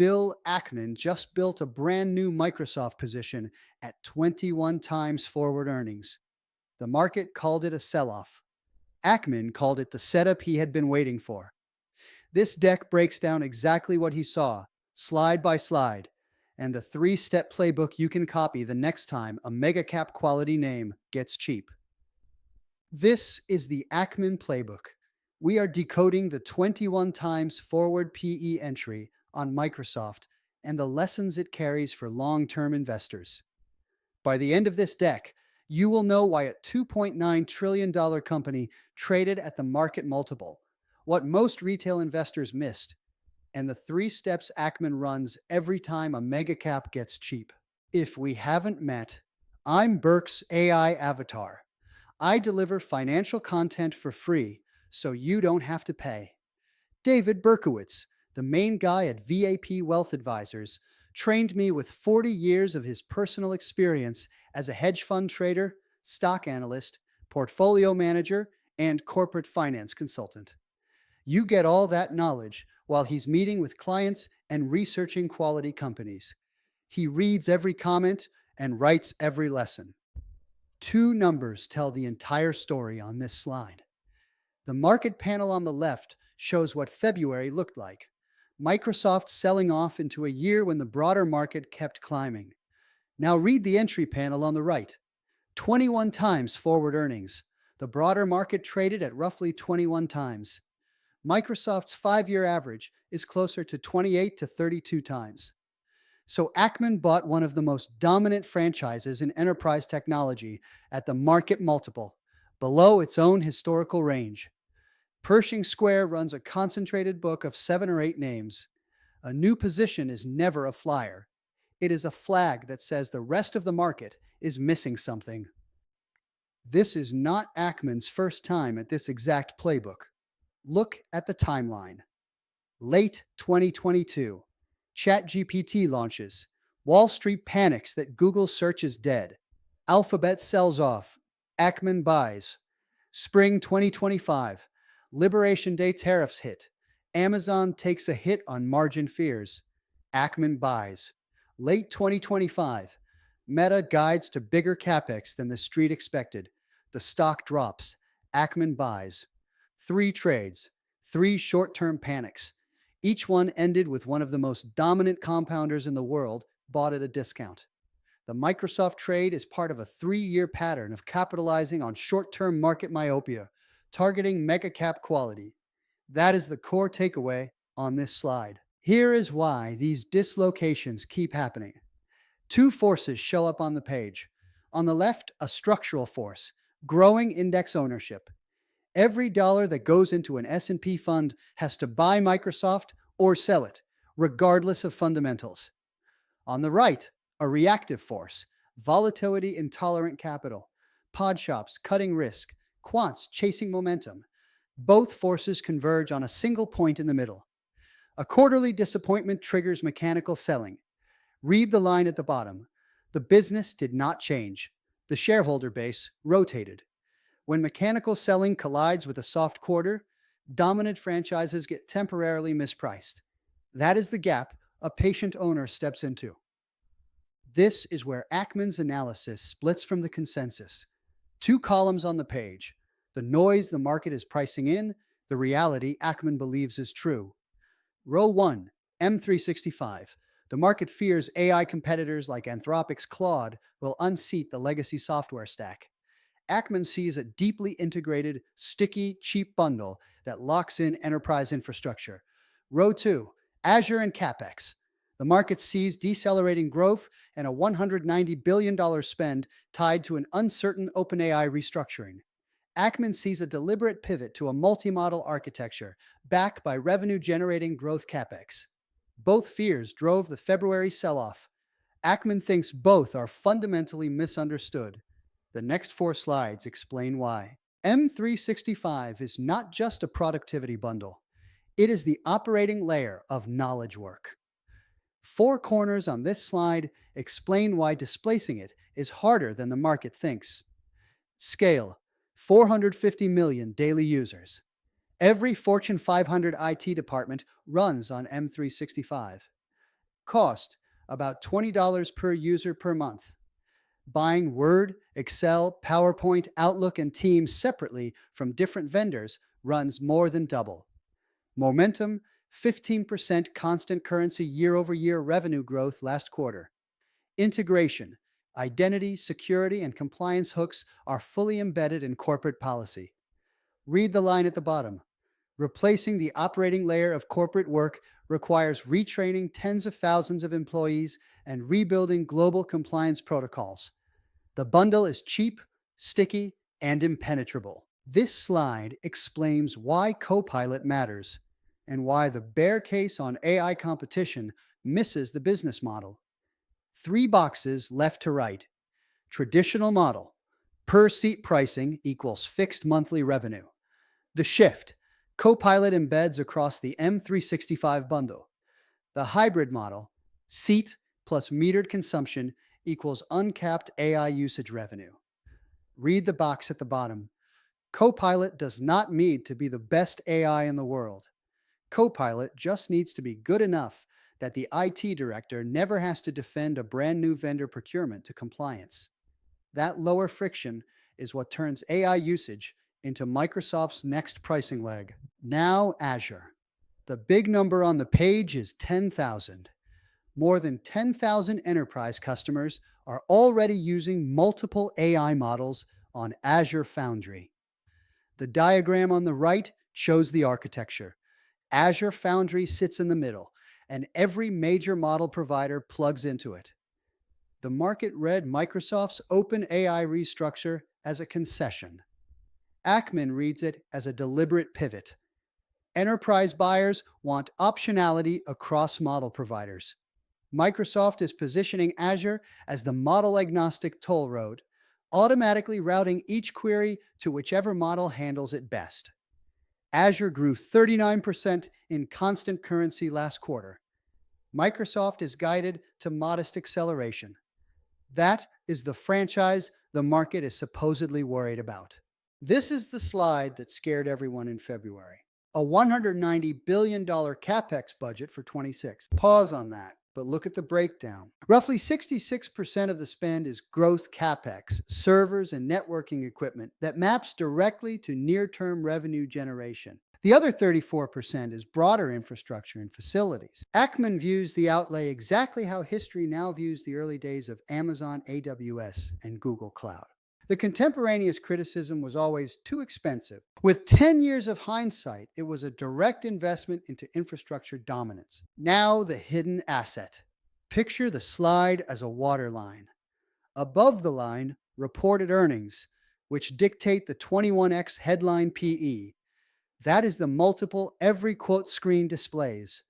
Bill Ackman just built a brand new Microsoft position at 21 times forward earnings. The market called it a sell off. Ackman called it the setup he had been waiting for. This deck breaks down exactly what he saw, slide by slide, and the three-step playbook you can copy the next time a mega cap quality name gets cheap. This is the Ackman playbook. We are decoding the 21 times forward PE entry on Microsoft and the lessons it carries for long term investors. By the end of this deck, you will know why a $2.9 trillion company traded at the market multiple, what most retail investors missed, and the three steps Ackman runs every time a mega cap gets cheap. If we haven't met, I'm Burke's AI avatar. I deliver financial content for free so you don't have to pay. David Berkowitz, the main guy at VAP Wealth Advisors, trained me with 40 years of his personal experience as a hedge fund trader, stock analyst, portfolio manager, and corporate finance consultant. You get all that knowledge while he's meeting with clients and researching quality companies. He reads every comment and writes every lesson. Two numbers tell the entire story on this slide. The market panel on the left shows what February looked like. Microsoft selling off into a year when the broader market kept climbing. Now read the entry panel on the right. 21 times forward earnings. The broader market traded at roughly 21 times. Microsoft's 5-year average is closer to 28 to 32 times. So Ackman bought one of the most dominant franchises in enterprise technology at the market multiple, below its own historical range. Pershing Square runs a concentrated book of 7 or 8 names. A new position is never a flyer. It is a flag that says the rest of the market is missing something. This is not Ackman's first time at this exact playbook. Look at the timeline. Late 2022, ChatGPT launches. Wall Street panics that Google search is dead. Alphabet sells off. Ackman buys. Spring 2025, Liberation Day tariffs hit. Amazon takes a hit on margin fears. Ackman buys. Late 2025, Meta guides to bigger CapEx than the street expected. The stock drops. Ackman buys. 3 trades, 3 short-term panics. Each one ended with one of the most dominant compounders in the world bought at a discount. The Microsoft trade is part of a 3-year pattern of capitalizing on short-term market myopia, targeting mega cap quality. That is the core takeaway on this slide. Here is why these dislocations keep happening. 2 forces show up on the page. On the left, a structural force, growing index ownership. Every dollar that goes into an S&P fund has to buy Microsoft or sell it, regardless of fundamentals. On the right, a reactive force, volatility intolerant capital, pod shops cutting risk, quants chasing momentum. Both forces converge on a single point in the middle. A quarterly disappointment triggers mechanical selling. Read the line at the bottom. The business did not change. The shareholder base rotated. When mechanical selling collides with a soft quarter, dominant franchises get temporarily mispriced. That is the gap a patient owner steps into. This is where Ackman's analysis splits from the consensus. 2 columns on the page. The noise the market is pricing in, the reality Ackman believes is true. Row 1, M365. The market fears AI competitors like Anthropic's Claude will unseat the legacy software stack. Ackman sees a deeply integrated, sticky, cheap bundle that locks in enterprise infrastructure. Row 2, Azure and CapEx. The market sees decelerating growth and a $190 billion spend tied to an uncertain OpenAI restructuring. Ackman sees a deliberate pivot to a multi-model architecture backed by revenue-generating growth CapEx. Both fears drove the February sell-off. Ackman thinks both are fundamentally misunderstood. The next 4 slides explain why. M365 is not just a productivity bundle. It is the operating layer of knowledge work. 4 corners on this slide explain why displacing it is harder than the market thinks. Scale: 450 million daily users. Every Fortune 500 IT department runs on M365. Cost about $20 per user per month. Buying Word, Excel, PowerPoint, Outlook, and Teams separately from different vendors runs more than double. Momentum 15% constant currency year over year revenue growth last quarter. Integration, identity, security, and compliance hooks are fully embedded in corporate policy. Read the line at the bottom. Replacing the operating layer of corporate work requires retraining tens of thousands of employees and rebuilding global compliance protocols. The bundle is cheap, sticky, and impenetrable. This slide explains why Copilot matters and why the bear case on AI competition misses the business model. Three boxes left to right. Traditional model. Per seat pricing equals fixed monthly revenue. The shift. Copilot embeds across the M365 bundle. The hybrid model. Seat plus metered consumption equals uncapped AI usage revenue. Read the box at the bottom. Copilot does not need to be the best AI in the world. Copilot just needs to be good enough that the IT director never has to defend a brand new vendor procurement to compliance. That lower friction is what turns AI usage into Microsoft's next pricing leg. Now, Azure. The big number on the page is 10,000. More than 10,000 enterprise customers are already using multiple AI models on Azure Foundry. The diagram on the right shows the architecture. Azure Foundry sits in the middle, and every major model provider plugs into it. The market read Microsoft's OpenAI restructure as a concession. Ackman reads it as a deliberate pivot. Enterprise buyers want optionality across model providers. Microsoft is positioning Azure as the model agnostic toll road, automatically routing each query to whichever model handles it best. Azure grew 39% in constant currency last quarter. Microsoft is guided to modest acceleration. That is the franchise the market is supposedly worried about. This is the slide that scared everyone in February. A $190 billion CapEx budget for 26. Pause on that, but look at the breakdown. Roughly 66% of the spend is growth CapEx, servers and networking equipment that maps directly to near-term revenue generation. The other 34% is broader infrastructure and facilities. Ackman views the outlay exactly how history now views the early days of Amazon AWS and Google Cloud. The contemporaneous criticism was always too expensive. With 10 years of hindsight, it was a direct investment into infrastructure dominance. Now, the hidden asset. Picture the slide as a waterline. Above the line, reported earnings, which dictate the 21x headline PE. That is the multiple every quote screen displays.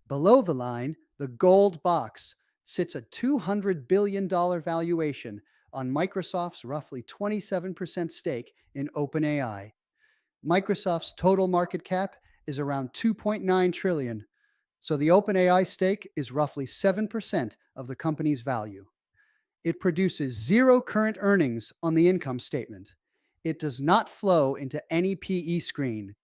Below the line, the gold box sits a $200 billion valuation on Microsoft's roughly 27% stake in OpenAI. Microsoft's total market cap is around 2.9 trillion, so the OpenAI stake is roughly 7% of the company's value. It produces zero current earnings on the income statement. It does not flow into any PE screen.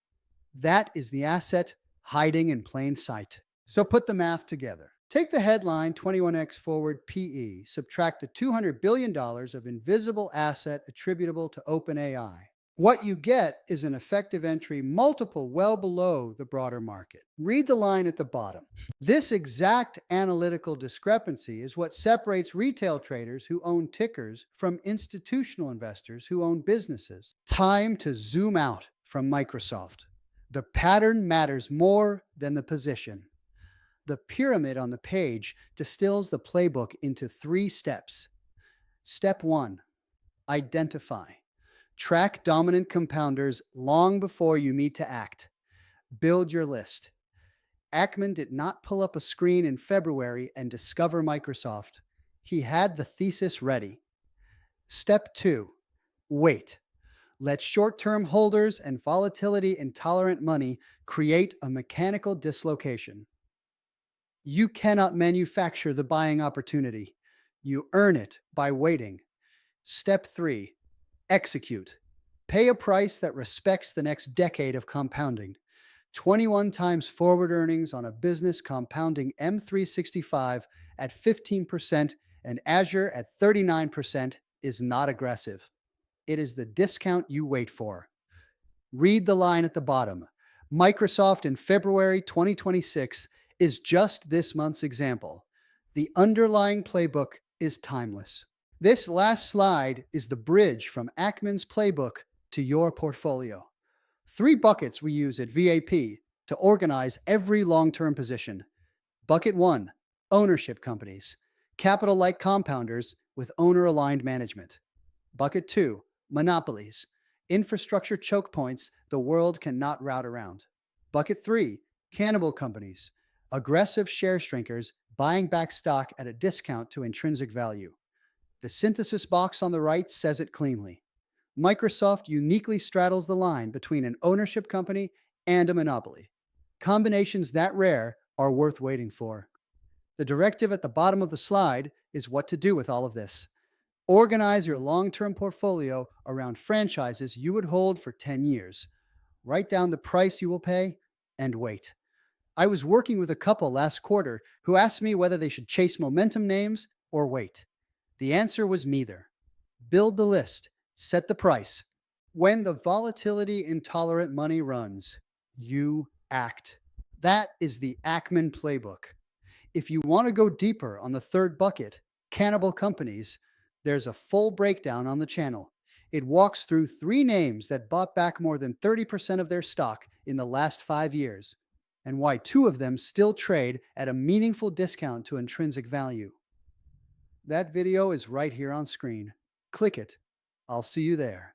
That is the asset hiding in plain sight. So put the math together. Take the headline 21x forward PE, subtract the $200 billion of invisible asset attributable to OpenAI. What you get is an effective entry multiple well below the broader market. Read the line at the bottom. This exact analytical discrepancy is what separates retail traders who own tickers from institutional investors who own businesses. Time to zoom out from Microsoft. The pattern matters more than the position. The pyramid on the page distills the playbook into 3 steps. Step 1, identify. Track dominant compounders long before you need to act. Build your list. Ackman did not pull up a screen in February and discover Microsoft. He had the thesis ready. Step 2, wait. Let short-term holders and volatility-intolerant money create a mechanical dislocation. You cannot manufacture the buying opportunity. You earn it by waiting. Step 3, execute. Pay a price that respects the next decade of compounding. 21 times forward earnings on a business compounding M365 at 15% and Azure at 39% is not aggressive. It is the discount you wait for. Read the line at the bottom. Microsoft in February 2026 is just this month's example. The underlying playbook is timeless. This last slide is the bridge from Ackman's playbook to your portfolio. Three buckets we use at VAP to organize every long term position. Bucket one, ownership companies, capital like compounders with owner aligned management. Bucket two, monopolies, infrastructure choke points the world cannot route around. Bucket three, cannibal companies, aggressive share shrinkers buying back stock at a discount to intrinsic value. The synthesis box on the right says it cleanly. Microsoft uniquely straddles the line between an ownership company and a monopoly. Combinations that rare are worth waiting for. The directive at the bottom of the slide is what to do with all of this. Organize your long term portfolio around franchises you would hold for 10 years. Write down the price you will pay and wait. I was working with a couple last quarter who asked me whether they should chase momentum names or wait. The answer was neither. Build the list, set the price. When the volatility intolerant money runs, you act. That is the Ackman playbook. If you want to go deeper on the third bucket, cannibal companies, there's a full breakdown on the channel. It walks through three names that bought back more than 30% of their stock in the last 5 years, and why two of them still trade at a meaningful discount to intrinsic value. That video is right here on screen. Click it. I'll see you there.